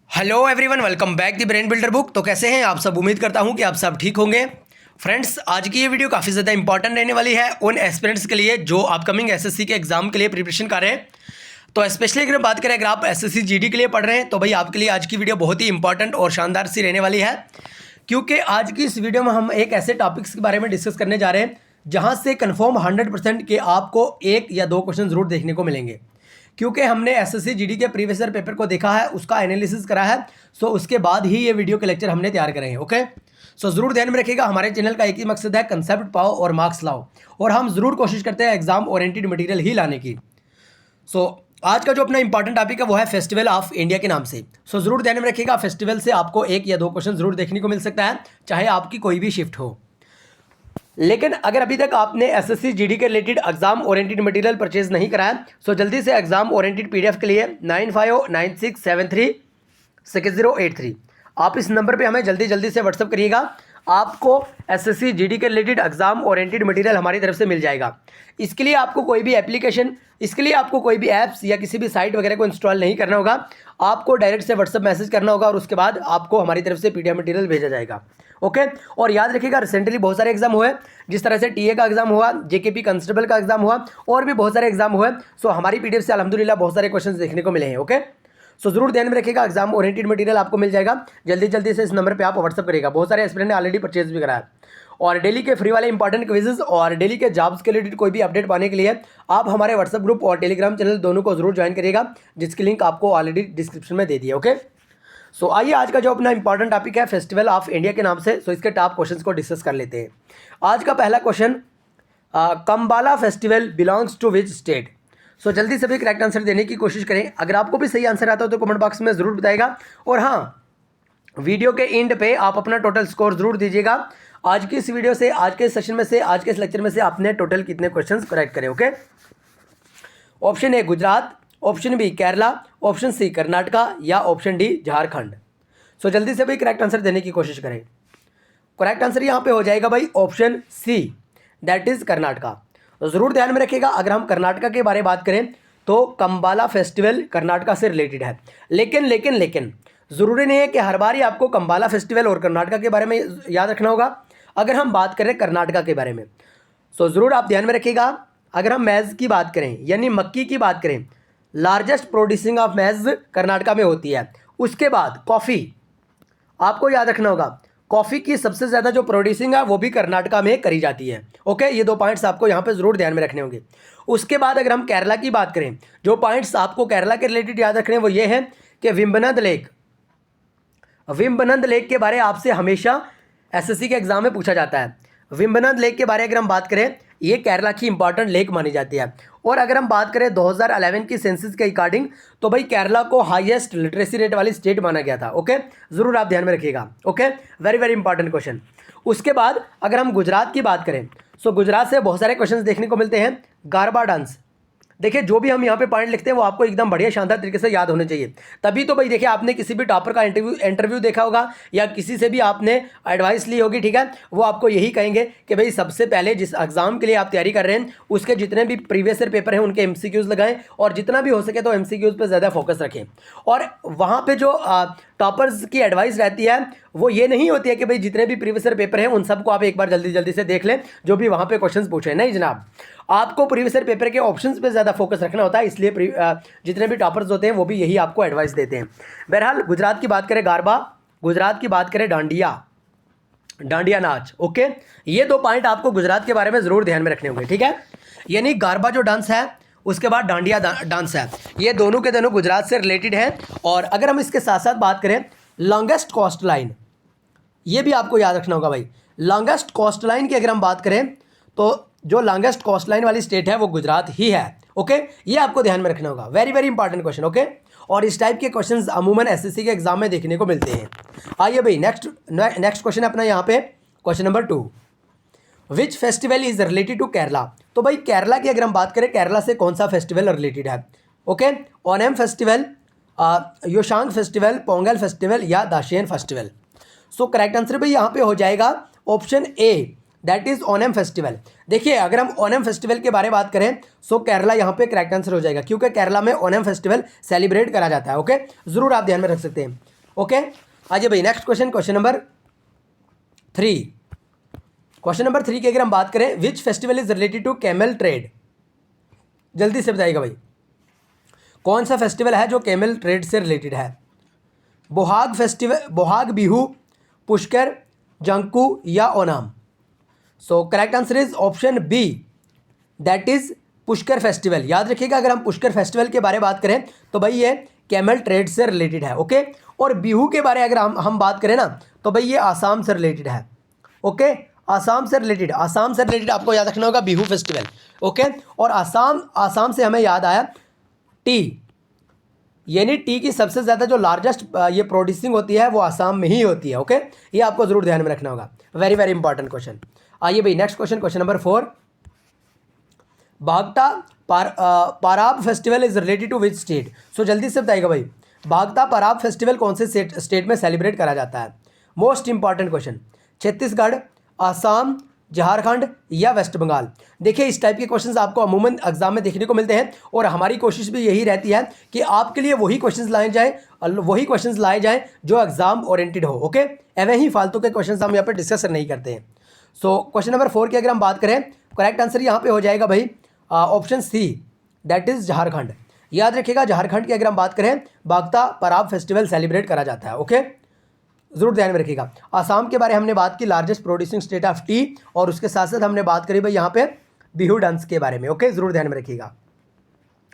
Hello everyone, welcome back the brain builder book. तो कैसे हैं आप सब? उम्मीद करता हूं कि आप सब ठीक होंगे। फ्रेंड्स, आज की ये वीडियो काफ़ी ज़्यादा इंपॉर्टेंट रहने वाली है उन एस्पिरेंट्स के लिए जो अपकमिंग एसएससी के एग्जाम के लिए प्रिपरेशन कर रहे हैं। तो स्पेशली अगर बात करें, अगर आप एसएससी जीडी के लिए पढ़ रहे हैं तो भाई आपके लिए आज की वीडियो बहुत ही इंपॉर्टेंट और शानदार सी रहने वाली है, क्योंकि आज की इस वीडियो में हम एक ऐसे टॉपिक्स के बारे में डिस्कस करने जा रहे हैं जहाँ से कन्फर्म 100% के आपको एक या दो क्वेश्चन जरूर देखने को मिलेंगे, क्योंकि हमने एसएससी जीडी के प्रीवियस ईयर पेपर को देखा है, उसका एनालिसिस करा है। सो उसके बाद ही ये वीडियो के लेक्चर हमने तैयार करे हैं। ओके, सो जरूर ध्यान में रखिएगा, हमारे चैनल का एक ही मकसद है, कंसेप्ट पाओ और मार्क्स लाओ, और हम जरूर कोशिश करते हैं एग्जाम ओरिएंटेड मटेरियल ही लाने की। सो आज का जो अपना इंपॉर्टेंट टॉपिक है वो है फेस्टिवल ऑफ इंडिया के नाम से। सो जरूर ध्यान में रखिएगा, फेस्टिवल से आपको एक या दो क्वेश्चन जरूर देखने को मिल सकता है, चाहे आपकी कोई भी शिफ्ट हो। लेकिन अगर अभी तक आपने एसएससी जीडी के related exam oriented material purchase नहीं कराया, सो जल्दी से एग्जाम ओरिएंटेड पीडीएफ के लिए 9596736083 आप इस नंबर पे हमें जल्दी से व्हाट्सअप करिएगा। आपको एसएससी जीडी के रिलेटेड एग्जाम ओरिएंटेड मटेरियल हमारी तरफ से मिल जाएगा। इसके लिए आपको कोई भी एप्लीकेशन, इसके लिए आपको कोई भी ऐप्स या किसी भी साइट वगैरह को इंस्टॉल नहीं करना होगा। आपको डायरेक्ट से व्हाट्सअप मैसेज करना होगा और उसके बाद आपको हमारी तरफ से पीडीएफ मटेरियल भेजा जाएगा। ओके, और याद रखिएगा, रिसेंटली बहुत सारे एग्जाम हुए, जिस तरह से टीए का एग्जाम हुआ, जेकेपी कांस्टेबल का एग्जाम हुआ, और भी बहुत सारे एग्जाम हुए। सो हमारी पीडीएफ से अल्हम्दुलिल्लाह बहुत सारे क्वेश्चंस देखने को मिले हैं। ओके, सो जरूर ध्यान में रखिएगा, एग्जाम ओरिएंटेड मटेरियल आपको मिल जाएगा। जल्दी से इस नंबर पे आप व्हाट्सअप करिएगा। बहुत सारे एस्पिरेंट ने ऑलरेडी परचेज भी कराया। और डेली के फ्री वाले इंपॉर्टेंट क्विजेज और डेली के जॉब्स के रिलेटेड कोई भी अपडेट पाने के लिए आप हमारे व्हाट्सअप ग्रुप और टेलीग्राम चैनल दोनों को जरूर ज्वाइन करिएगा, जिसकी लिंक आपको ऑलरेडी डिस्क्रिप्शन में दे दी है। ओके, सो आइए आज का जो अपना इंपॉर्टेंट टॉपिक है फेस्टिवल ऑफ इंडिया के नाम से, सो इसके टॉप क्वेश्चंस को डिस्कस कर लेते हैं। आज का पहला question, Kambala festival belongs to which state. So जल्दी से भी करेक्ट आंसर देने की कोशिश करें। अगर आपको भी सही आंसर आता हो तो कमेंट बॉक्स में ज़रूर बताएगा। और हाँ, वीडियो के एंड पे आप अपना टोटल स्कोर जरूर दीजिएगा। आज की इस वीडियो से, आज के सेशन में से, आज के इस लेक्चर में से आपने टोटल कितने क्वेश्चंस करेक्ट करें। Okay, option A Gujarat, option B Kerala, option C Karnataka या ऑप्शन डी झारखंड। सो जल्दी से भी करेक्ट आंसर देने की कोशिश करें। करेक्ट आंसर यहाँ पे हो जाएगा भाई option C, that is Karnataka. तो ज़रूर ध्यान में रखिएगा, अगर हम कर्नाटका के बारे में बात करें तो कम्बाला फेस्टिवल कर्नाटका से रिलेटेड है। लेकिन ज़रूरी नहीं है कि हर बार ही आपको कम्बाला फेस्टिवल और कर्नाटका के बारे में याद रखना होगा। अगर हम बात करें कर्नाटका के बारे में, सो ज़रूर आप ध्यान में रखिएगा, अगर हम मैज़ की बात करें यानी मक्की की बात करें, largest producing of Maaz Karnataka में होती है। उसके बाद कॉफ़ी, आपको याद रखना होगा, कॉफ़ी की सबसे ज़्यादा जो प्रोड्यूसिंग है वो भी कर्नाटका में करी जाती है। ओके, ये दो पॉइंट्स आपको यहाँ पे ज़रूर ध्यान में रखने होंगे। उसके बाद अगर हम केरला की बात करें, जो पॉइंट्स आपको केरला के रिलेटेड याद रखने हैं वो ये है कि विम्बनद लेक के बारे आपसे हमेशा एसएससी के एग्जाम में पूछा जाता है। विम्बनद लेक के बारे अगर हम बात करें, ये केरला की इंपॉर्टेंट लेक मानी जाती है। और अगर हम बात करें 2011 की सेंसस के अकॉर्डिंग, तो भाई केरला को हाईएस्ट लिटरेसी रेट वाली स्टेट माना गया था। ओके, ज़रूर आप ध्यान में रखिएगा। Okay, very important question. उसके बाद अगर हम गुजरात की बात करें, सो गुजरात से बहुत सारे क्वेश्चन देखने को मिलते हैं। गारबा डांस, देखिए जो भी हम यहाँ पे पॉइंट लिखते हैं वो आपको एकदम बढ़िया शानदार तरीके से याद होने चाहिए, तभी तो भाई देखिए आपने किसी भी टॉपर का इंटरव्यू देखा होगा या किसी से भी आपने एडवाइस ली होगी, ठीक है, वो आपको यही कहेंगे कि भाई सबसे पहले जिस एग्जाम के लिए आप तैयारी कर रहे हैं उसके जितने भी प्रीवियस ईयर पेपर हैं उनके एमसीक्यूज लगाएं, और जितना भी हो सके तो एमसीक्यूज पे ज़्यादा फोकस रखें। और वहाँ पे जो टॉपर्स की एडवाइस रहती है वो ये नहीं होती है कि भाई जितने भी प्रीवियस ईयर पेपर हैं उन सबको आप एक बार जल्दी से देख लें जो भी वहाँ पे क्वेश्चंस पूछे। नहीं जनाब, आपको प्रीवियस ईयर पेपर के ऑप्शंस पे ज़्यादा फोकस रखना होता है, इसलिए जितने भी टॉपर्स होते हैं वो भी यही आपको एडवाइस देते हैं। बहरहाल, गुजरात की बात करें गारबा, गुजरात की बात करें डांडिया नाच। ओके, ये दो पॉइंट आपको गुजरात के बारे में ज़रूर ध्यान में रखने होंगे, ठीक है। यानी गारबा जो डांस है, उसके बाद डांडिया डांस है, ये दोनों के दोनों गुजरात से रिलेटेड है। और अगर हम इसके साथ साथ बात करें लॉन्गेस्ट कोस्ट लाइन, ये भी आपको याद रखना होगा भाई। लॉन्गेस्ट कोस्ट लाइन की अगर हम बात करें तो जो लॉन्गेस्ट कोस्ट लाइन वाली स्टेट है वो गुजरात ही है। ओके, ये आपको ध्यान में रखना होगा। Very important question. ओके, और इस टाइप के क्वेश्चंस अमूमन एसएससी के एग्जाम में देखने को मिलते हैं। आइए भाई, नेक्स्ट क्वेश्चन है अपना यहाँ पे, question number 2, which festival is related to Kerala. तो भाई केरला की अगर हम बात करें, केरला से कौन सा फेस्टिवल रिलेटेड है। Okay, Onam festival, Yaoshang festival, Pongal festival या Dashain festival. So correct answer भाई यहाँ पे हो जाएगा option A, that is Onam festival. देखिए अगर हम ओनम फेस्टिवल के बारे में बात करें, सो केरला यहाँ पे करेक्ट आंसर हो जाएगा, क्योंकि केरला में ओनम फेस्टिवल सेलिब्रेट करा जाता है। ओके, जरूर आप ध्यान में रख सकते हैं। ओके, आइए भाई next question, question number 3। Question number 3 की अगर हम बात करें, which festival is related to camel trade? जल्दी से बताइएगा भाई, कौन सा फेस्टिवल है जो कैमल ट्रेड से रिलेटेड है? बोहाग फेस्टिवल, बोहाग बिहू, पुष्कर, जंकू या Onam? So correct answer is option B, that is Pushkar festival. याद रखिएगा, अगर हम पुष्कर फेस्टिवल के बारे में बात करें तो भाई ये कैमल ट्रेड से रिलेटेड है। ओके, और बिहू के बारे अगर हम बात करें ना तो भाई ये आसाम से रिलेटेड है। ओके, आसाम से रिलेटेड, आसाम से रिलेटेड आपको याद रखना होगा बिहू फेस्टिवल। ओके, और आसाम से हमें याद आया टी, यानी टी की सबसे ज़्यादा जो लार्जेस्ट ये प्रोड्यूसिंग होती है वो आसाम में ही होती है। ओके, ये आपको जरूर ध्यान में रखना होगा, वेरी वेरी इंपॉर्टेंट क्वेश्चन। आइए भाई next question, question number 4। Bhagta Parab festival is related to which state? So जल्दी से बताइएगा भाई, भागता पाराब फेस्टिवल कौन से स्टेट में सेलिब्रेट करा जाता है? Most important question, Chhattisgarh, Assam, Jharkhand या वेस्ट बंगाल? देखिए, इस टाइप के क्वेश्चंस आपको अमूमन एग्जाम में देखने को मिलते हैं और हमारी कोशिश भी यही रहती है कि आपके लिए वही क्वेश्चंस लाए जाएं जो एग्जाम ओरिएंटेड हो। ओके, एवं ही फालतू के क्वेश्चंस हम यहाँ पर डिस्कस नहीं करते हैं। सो क्वेश्चन नंबर 4 की अगर हम बात करें, करेक्ट आंसर यहाँ पे हो जाएगा भाई option C, that is Jharkhand. याद रखिएगा, झारखंड की अगर हम बात करें, भागता पराब फेस्टिवल सेलिब्रेट करा जाता है। ओके, जरूर ध्यान में रखिएगा। आसाम के बारे में हमने बात की, largest producing state of T, और उसके साथ साथ हमने बात करी भाई यहाँ पे बिहू डांस के बारे में। ओके, जरूर ध्यान में रखिएगा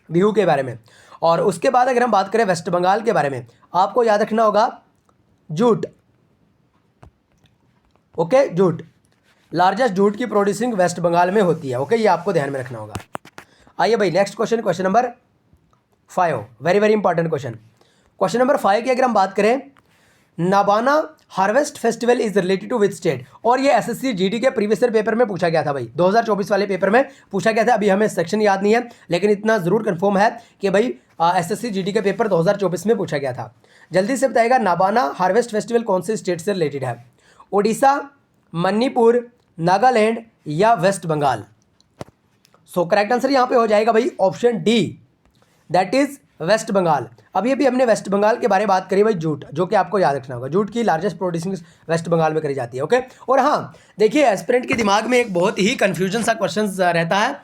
बिहू के बारे में। और उसके बाद अगर हम बात करें वेस्ट बंगाल के बारे में, आपको याद रखना होगा jute. Okay, jute, largest jute की प्रोड्यूसिंग वेस्ट बंगाल में होती है। ओके, ये आपको ध्यान में रखना होगा। आइए भाई next question, question number 5, very very important question. Question number 5 की अगर हम बात करें, Nabanna harvest festival is related to which state? और ये एसएससी जीडी के प्रीवियस ईयर पेपर में पूछा गया था भाई, 2024 वाले पेपर में पूछा गया था। अभी हमें सेक्शन याद नहीं है, लेकिन इतना जरूर कंफर्म है कि भाई एसएससी जीडी के पेपर 2024 में पूछा गया था। जल्दी से बताएगा, नाबाना हार्वेस्ट फेस्टिवल कौन से स्टेट से रिलेटेड है? ओडिशा, मणिपुर, नागालैंड या West Bengal? So correct answer यहाँ पे हो जाएगा भाई option D, that is West Bengal. अभी हमने वेस्ट बंगाल के बारे में बात करी भाई, जूट, जो कि आपको याद रखना होगा, जूट की लार्जेस्ट प्रोड्यूसिंग वेस्ट बंगाल में करी जाती है। ओके, और हाँ देखिए, एस्पिरेंट के दिमाग में एक बहुत ही कन्फ्यूजन सा क्वेश्चन रहता है,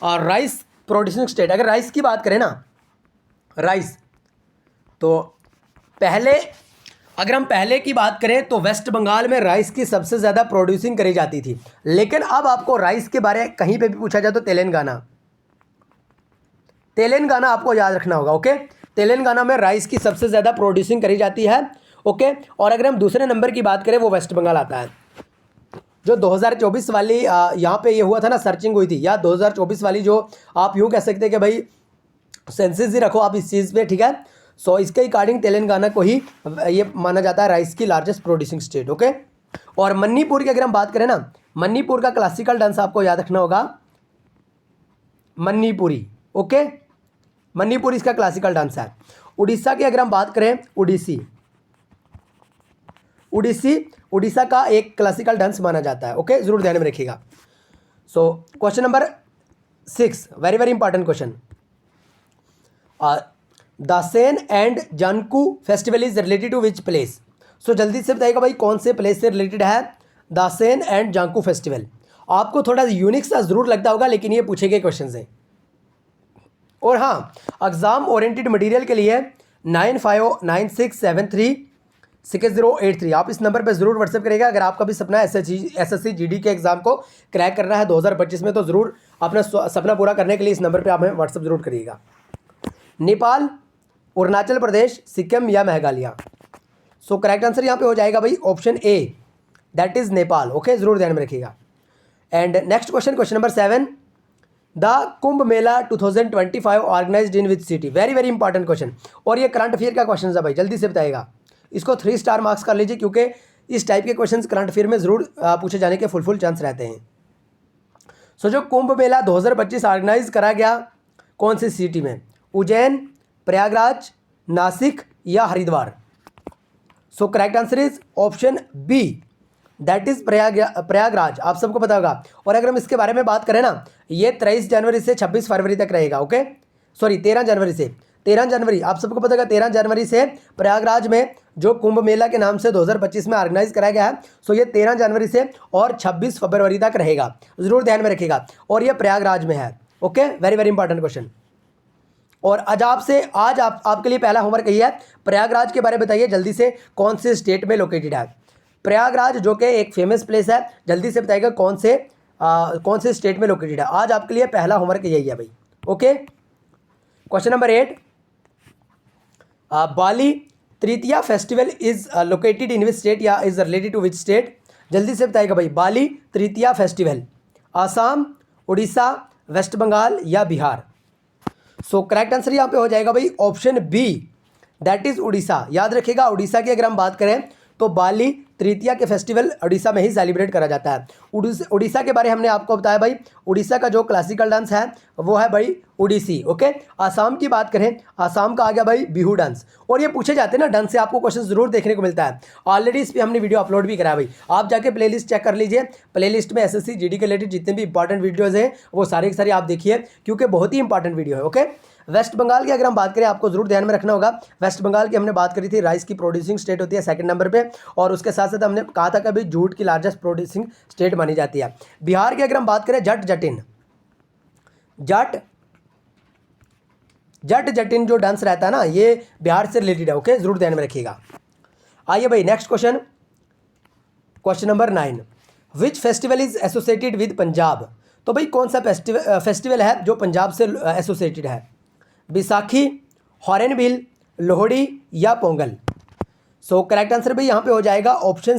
और राइस प्रोड्यूसिंग स्टेट, अगर राइस की बात करें ना, राइस तो अगर हम पहले की बात करें तो वेस्ट बंगाल में राइस की सबसे ज़्यादा प्रोड्यूसिंग करी जाती थी। लेकिन अब आपको राइस के बारे में कहीं पे भी पूछा जाए तो तेलंगाना आपको याद रखना होगा। ओके, तेलंगाना में राइस की सबसे ज़्यादा प्रोड्यूसिंग करी जाती है। ओके, और अगर हम दूसरे नंबर की बात करें, वो वेस्ट बंगाल आता है। जो 2024 वाली यहाँ पे ये हुआ था ना, सर्चिंग हुई थी, या 2024 वाली जो आप यूँ कह सकते हैं कि भाई सेंसिस ही रखो आप इस चीज़ पे, ठीक है। सो इसके अकॉर्डिंग तेलंगाना को ही ये माना जाता है राइस की लार्जेस्ट प्रोड्यूसिंग स्टेट। ओके, और मणिपुर की अगर हम बात करें ना, मणिपुर का क्लासिकल डांस आपको याद रखना होगा, मणिपुरी। ओके, मणिपुर इसका क्लासिकल डांस है। उड़ीसा की अगर हम बात करें, उड़ीसा का एक क्लासिकल डांस माना जाता है। ओके, जरूर ध्यान में रखिएगा। So question number 6, very very important question. Dashain and Janku festival is related to which place? So जल्दी से बताइएगा भाई, कौन से प्लेस से रिलेटेड है दासेन एंड जानकू फेस्टिवल? आपको थोड़ा यूनिक सा जरूर लगता होगा, लेकिन ये पूछे गए क्वेश्चन हैं। और हाँ, एग्जाम ओरिएंटेड मटेरियल के लिए 9596736083, आप इस नंबर पर जरूर व्हाट्सएप करेगा। अगर आपका भी सपना एसएससी जीडी के एग्जाम को क्रैक करना है 2025 में, तो ज़रूर अपना सपना पूरा करने के लिए इस नंबर पर आप हमें व्हाट्सएप जरूर करिएगा। नेपाल, अरुणाचल प्रदेश, सिक्किम या मेघालय? सो करेक्ट आंसर यहाँ पे हो जाएगा भाई option A, that is Nepal. Okay, जरूर ध्यान में रखिएगा। And next question, question number 7, the Kumbh Mela 2025 organised in which city? Very very important question, और ये करंट अफेयर का क्वेश्चन है भाई, जल्दी से बताइएगा। इसको 3 स्टार मार्क्स कर लीजिए, क्योंकि इस टाइप के क्वेश्चन करंट अफेयर में जरूर पूछे जाने के फुल चांस रहते हैं। सो जो कुंभ मेला 2025 ऑर्गेनाइज करा गया कौन सी सिटी में? उज्जैन, प्रयागराज, नासिक या Haridwar? So correct answer is option B, that is Prayagraj. आप सबको पता होगा। और अगर हम इसके बारे में बात करें ना, ये 23 जनवरी से 26 फरवरी तक रहेगा। ओके, सॉरी 13 जनवरी से 13 जनवरी, आप सबको पता है 13 जनवरी से प्रयागराज में जो कुंभ मेला के नाम से 2025 में ऑर्गेनाइज कराया गया है, सो ये 13 जनवरी से और 26 फरवरी तक रहेगा, ज़रूर ध्यान में रखिएगा। और ये प्रयागराज में है। Okay, very very important question. और आज आपके लिए पहला होमवर्क यही है, प्रयागराज के बारे में बताइए जल्दी से, कौन से स्टेट में लोकेटेड है प्रयागराज, जो कि एक फेमस प्लेस है, जल्दी से बताइएगा कौन से स्टेट में लोकेटेड है। आज आपके लिए पहला होमवर्क यही है भाई। Okay, question number 8, Bali Tritiya festival is located in which state या is related to which state, जल्दी से बताइएगा भाई। बाली तृतीया फेस्टिवल, आसाम, उड़ीसा, वेस्ट बंगाल या बिहार। सो करेक्ट आंसर यहाँ पे हो जाएगा भाई option B, that is Orissa. याद रखिएगा, उड़ीसा की अगर हम बात करें तो बाली तृतीया के फेस्टिवल उड़ीसा में ही सेलिब्रेट करा जाता है। उड़ीसा के बारे में हमने आपको बताया भाई, उड़ीसा का जो क्लासिकल डांस है वो है भाई उड़ीसी। ओके, आसाम की बात करें, आसाम का आ गया भाई बिहू डांस। और ये पूछे जाते हैं ना डांस से, आपको क्वेश्चन जरूर देखने को मिलता है। ऑलरेडी इस पर हमने वीडियो अपलोड भी करा भाई, आप जाके प्लेलिस्ट चेक कर लीजिए। प्लेलिस्ट में एसएससी जीडी के रिलेटेड जितने भी इंपॉर्टेंट वीडियोज़ हैं वो सारे के सारे आप देखिए, क्योंकि बहुत ही इंपॉर्टेंट वीडियो है। ओके, वेस्ट बंगाल की अगर हम बात करें, आपको जरूर ध्यान में रखना होगा, वेस्ट बंगाल की हमने बात करी थी, राइस की प्रोड्यूसिंग स्टेट होती है सेकंड नंबर पे, और उसके साथ साथ हमने कहा था कभी जूट की लार्जेस्ट प्रोड्यूसिंग स्टेट मानी जाती है। बिहार की अगर हम बात करें, जट जटिन जो डांस रहता है ना, ये बिहार से रिलेटेड है। ओके, जरूर ध्यान में रखिएगा। आइए भाई next question, question number 9, which festival is associated with Punjab. तो भाई कौन सा फेस्टिवल है जो पंजाब से एसोसिएटेड है, बैसाखी, हॉर्नबिल, लोहड़ी या पोंगल। सो करेक्ट आंसर भाई यहाँ पे हो जाएगा ऑप्शन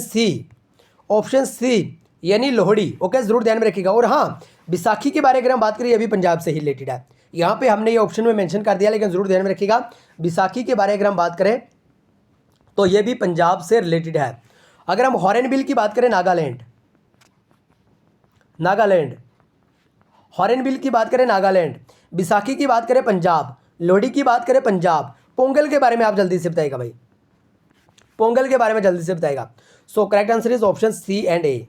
सी यानी लोहड़ी। ओके, जरूर ध्यान में रखिएगा। और हाँ, बैसाखी के बारे में अगर हम बात करें, ये भी पंजाब से ही रिलेटेड है। यहाँ पे हमने ये ऑप्शन में मेंशन कर दिया, लेकिन जरूर ध्यान में रखिएगा, बैसाखी के बारे में अगर हम बात करें तो ये भी पंजाब से रिलेटेड है। अगर हम हॉर्नबिल की बात करें, नागालैंड, हॉर्नबिल की बात करें नागालैंड, बैसाखी की बात करें पंजाब, लोहड़ी की बात करें पंजाब, पोंगल के बारे में आप जल्दी से बताइएगा भाई, पोंगल के बारे में जल्दी से बताइएगा। So correct answer is option C and A.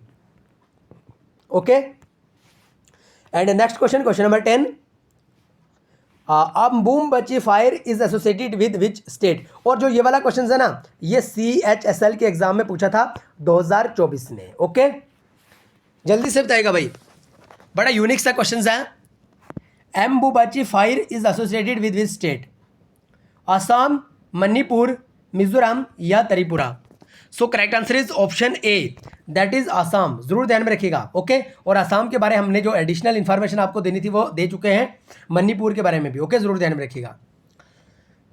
Okay, and next question, question number 10, Ambubachi fire is associated with which state. और जो ये वाला क्वेश्चन है ना, ये CHSL के एग्जाम में पूछा था 2024 में। ओके, जल्दी से बताइएगा भाई, बड़ा यूनिक सा क्वेश्चन है। Ambubachi fire is associated with which state, Assam, Manipur, Mizoram या Tripura. So correct answer is option A, that is Assam. जरूर ध्यान में रखिएगा। ओके, और आसाम के बारे में हमने जो एडिशनल इन्फॉर्मेशन आपको देनी थी वो दे चुके हैं, मणिपुर के बारे में भी। ओके, जरूर ध्यान में रखिएगा।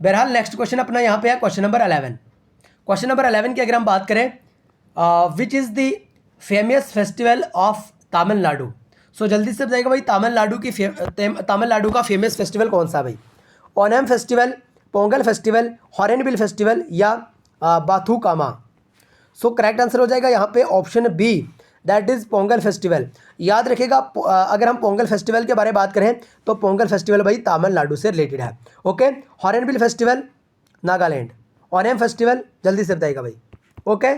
बहरहाल नेक्स्ट क्वेश्चन अपना यहाँ पे है क्वेश्चन नंबर 11। क्वेश्चन नंबर 11 की अगर हम बात करें, which is the famous festival of Tamil Nadu. So जल्दी से बताइएगा भाई, तमिलनाडु का फेमस फेस्टिवल कौन सा भाई, Onam festival, Pongal festival, hornbill festival या बाथुकामा। सो करेक्ट आंसर हो जाएगा यहाँ पे option B, that is Pongal festival. याद रखिएगा, अगर हम पोंगल फेस्टिवल के बारे में बात करें तो पोंगल फेस्टिवल भाई तमिलनाडु से रिलेटेड है। Okay, hornbill festival Nagaland, Onam festival जल्दी से बताइएगा भाई। Okay,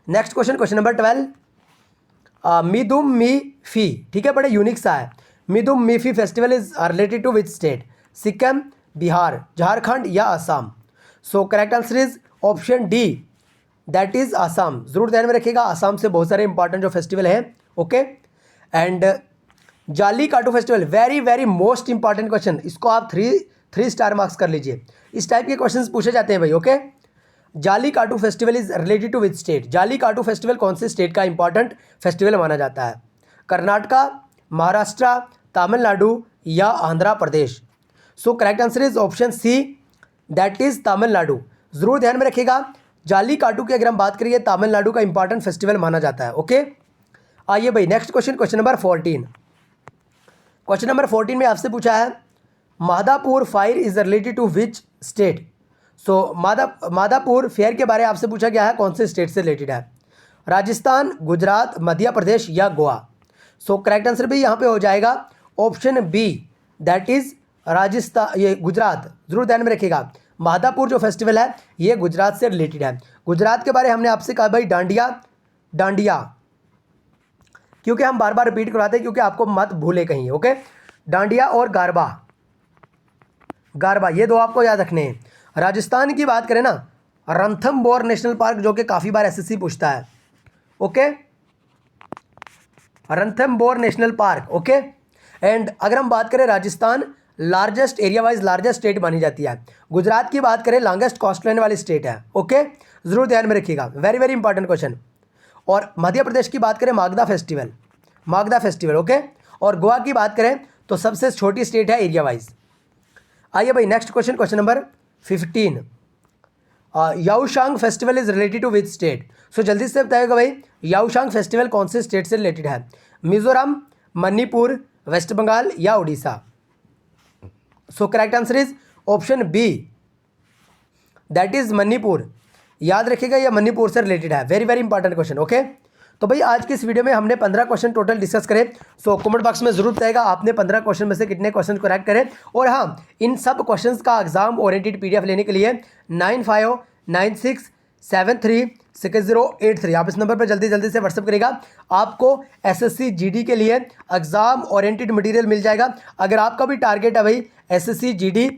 next question, question number 12, Medam Me Phi, ठीक है, बड़े यूनिक सा है। Medam Me Phi festival is related to which state, Sikkim, Bihar, Jharkhand या Assam. So correct answer is option D, that is Assam. जरूर ध्यान में रखिएगा, आसाम से बहुत सारे इंपॉर्टेंट जो फेस्टिवल हैं। ओके, एंड जाली काटू festival, very very most important question, इसको आप थ्री स्टार मार्क्स कर लीजिए। इस टाइप के क्वेश्चंस पूछे जाते हैं भाई। Okay, Jallikattu festival is related to which state, Jallikattu festival कौन से स्टेट का इंपॉर्टेंट फेस्टिवल माना जाता है, कर्नाटका, महाराष्ट्र, तमिलनाडु या Andhra Pradesh. So correct answer is option C, that is Tamil Nadu. जरूर ध्यान में रखिएगा, जाली काटू की अगर हम बात करिए, तमिलनाडु का इंपॉर्टेंट फेस्टिवल माना जाता है। ओके, आइए भाई next question, question number 14। Question number 14 में आपसे पूछा है, Madhapur fair is related to which state. So Madhapur fair के बारे में आपसे पूछा गया है, कौन से स्टेट से रिलेटेड है, राजस्थान, गुजरात, मध्य प्रदेश या गोवा। सो करेक्ट आंसर भी यहाँ पे हो जाएगा option B, that is Rajasthan, ये गुजरात। जरूर ध्यान में रखिएगा, माधापुर जो फेस्टिवल है ये गुजरात से रिलेटेड है। गुजरात के बारे में हमने आपसे कहा भाई डांडिया, क्योंकि हम बार बार रिपीट करवाते हैं, क्योंकि आपको मत भूले कहीं। ओके, डांडिया और गारबा, गारबा, ये दो आपको याद रखने हैं। राजस्थान की बात करें ना, रणथंभौर नेशनल पार्क, जो कि काफ़ी बार एसएससी पूछता है। Okay, Ranthambore national park. Okay, and अगर हम बात करें Rajasthan largest area wise largest state मानी जाती है। गुजरात की बात करें लॉन्गेस्ट कोस्टलाइन वाली स्टेट है। ओके, जरूर ध्यान में रखिएगा, वेरी वेरी इंपॉर्टेंट क्वेश्चन। और मध्य प्रदेश की बात करें मागधा फेस्टिवल। ओके, और गोवा की बात करें तो सबसे छोटी स्टेट है एरिया वाइज। आइए भाई next question, question number 15। Yaoshang festival is related to which state? So जल्दी से बताइएगा भाई, याओशांग फेस्टिवल कौन से स्टेट से रिलेटेड है? मिजोरम, मणिपुर, वेस्ट बंगाल या Orissa? So correct answer is option B, that is Manipur. याद रखिएगा, यह मणिपुर से रिलेटेड है। Very very important question. Okay, तो भाई आज की इस वीडियो में हमने 15 क्वेश्चन टोटल डिस्कस करे। सो कमेंट बॉक्स में जरूर बताएगा आपने 15 क्वेश्चन में से कितने क्वेश्चन करेक्ट करें। और हाँ, इन सब क्वेश्चंस का एग्जाम ओरिएंटेड पीडीएफ लेने के लिए 9596736083 आप इस नंबर पर जल्दी जल्दी से व्हाट्सअप करेगा। आपको एसएससी जीडी के लिए एग्जाम ओरिएंटेड मटेरियल मिल जाएगा। अगर आपका भी टारगेट है भाई एसएससी जीडी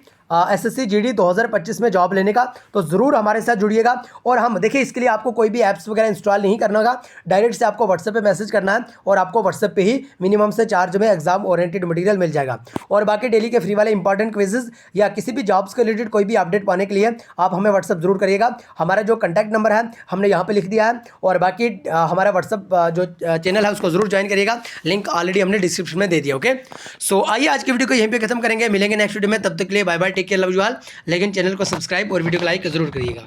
2025 में जॉब लेने का, तो ज़रूर हमारे साथ जुड़िएगा। और हम देखिए, इसके लिए आपको कोई भी ऐप्स वगैरह इंस्टॉल नहीं करना होगा, डायरेक्ट से आपको व्हाट्सएप पे मैसेज करना है और आपको व्हाट्सएप पे ही मिनिमम से चार्ज में एग्जाम ओरिएंटेड मटेरियल मिल जाएगा। और बाकी डेली के फ्री वाले इंपॉर्टेंट क्विजेज या किसी भी जॉब्स के रिलेटेड कोई भी अपडेट पाने के लिए आप हमें व्हाट्सअप जरूर करिएगा। हमारा जो कॉन्टैक्ट नंबर है हमने यहाँ पर लिख दिया है। और बाकी हमारा व्हाट्सअप जो चैनल है उसको जरूर ज्वाइन करिएगा, लिंक ऑलरेडी हमने डिस्क्रिप्शन में दे दिया। ओके, सो आइए आज की वीडियो को यहीं पे खत्म करेंगे, मिलेंगे नेक्स्ट वीडियो में। तब तक के लिए bye bye, take care, love you all. लेकिन चैनल को सब्सक्राइब और वीडियो को लाइक जरूर करिएगा।